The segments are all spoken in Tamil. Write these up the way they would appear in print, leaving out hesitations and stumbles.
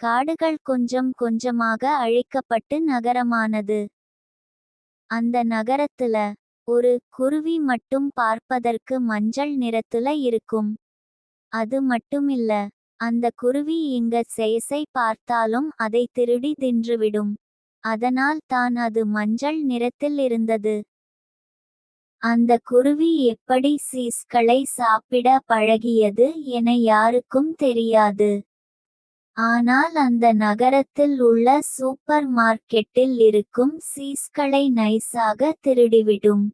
காடுகள் கொஞ்சம் கொஞ்சமாக அழிக்கப்பட்டு நகரமானது. அந்த நகரத்துல ஒரு குருவி மட்டும் பார்ப்பதற்கு மஞ்சள் நிறத்துல இருக்கும். அது மட்டுமில்ல, அந்த குருவி எங்க சேசை பார்த்தாலும் அதை திருடி தின்றுவிடும். அதனால் தான் அது மஞ்சள் நிறத்தில் இருந்தது. அந்த குருவி எப்படி சீஸ்களை சாப்பிட பழகியது என யாருக்கும் தெரியாது. ஆனால் அந்த நகரத்தில் உள்ள சூப்பர் மார்க்கெட்டில் இருக்கும் சீஸ்களை நைஸாக திருடிவிடும்.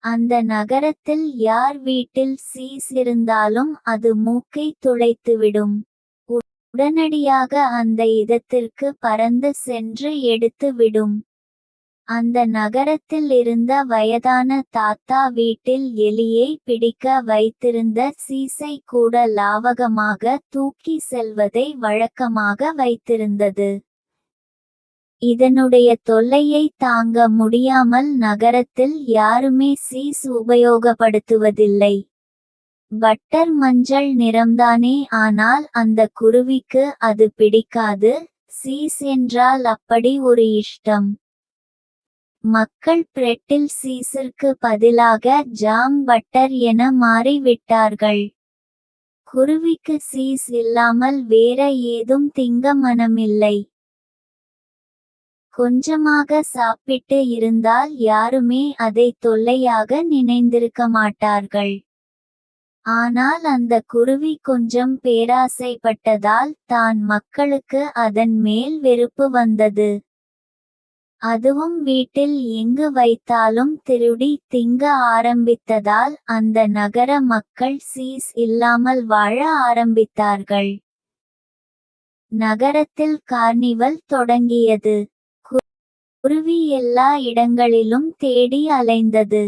அந்த நகரத்தில் யார் வீட்டில் சீஸ் இருந்தாலும் அது மூக்கை துளைத்துவிடும். உடனடியாக அந்த இடத்திற்கு பறந்து சென்று எடுத்து விடும். அந்த நகரத்தில் இருந்த வயதான தாத்தா வீட்டில் எலியை பிடிக்க வைத்திருந்த சீஸை கூட லாவகமாக தூக்கி செல்வதை வழக்கமாக வைத்திருந்தது. இதனுடைய தொல்லையை தாங்க முடியாமல் நகரத்தில் யாருமே சீஸ் உபயோகப்படுத்துவதில்லை. பட்டர் மஞ்சள் நிறம்தானே, ஆனால் அந்த குருவிக்கு அது பிடிக்காது. சீஸ் என்றால் அப்படி ஒரு இஷ்டம். மக்கள் பிரெட்டில் சீஸிற்கு பதிலாக ஜாம் பட்டர் என மாறிவிட்டார்கள். குருவிக்கு சீஸ் இல்லாமல் வேற ஏதும் திங்க மனமில்லை. கொஞ்சமாக சாப்பிட்டு இருந்தால் யாருமே அதை தொல்லையாக நினைந்திருக்க மாட்டார்கள். ஆனால் அந்த குருவி கொஞ்சம் பேராசைப்பட்டதால் தான் மக்களுக்கு அதன் மேல் வெறுப்பு வந்தது. அதுவும் வீட்டில் எங்கு வைத்தாலும் திருடி திங்க ஆரம்பித்ததால் அந்த நகர மக்கள் சீஸ் இல்லாமல் வாழ ஆரம்பித்தார்கள். நகரத்தில் கார்னிவல் தொடங்கியது. குருவி எல்லா இடங்களிலும் தேடி அலைந்தது.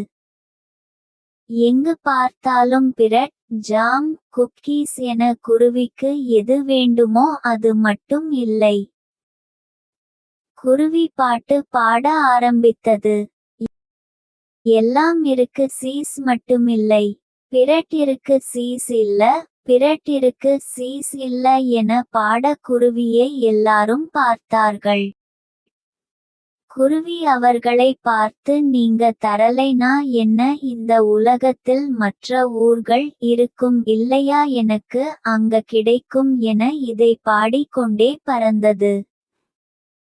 எங்கு பார்த்தாலும் பிரெட், ஜாம், குக்கீஸ் என குருவிக்கு எது வேண்டுமோ அது மட்டும் இல்லை. குருவி பாட்டு பாட ஆரம்பித்தது. எல்லாம் இருக்கு, சீஸ் மட்டுமில்லை. பிரெட் இருக்கு, சீஸ் இல்ல. பிரெட் இருக்கு, சீஸ் இல்ல என பாட குருவியை எல்லாரும் பார்த்தார்கள். குருவி அவர்களை பார்த்து, நீங்க தரலைனா என்ன, இந்த உலகத்தில் மற்ற ஊர்கள் இருக்கும் இல்லையா, எனக்கு அங்க கிடைக்கும் என இதை பாடிக்கொண்டே பறந்தது.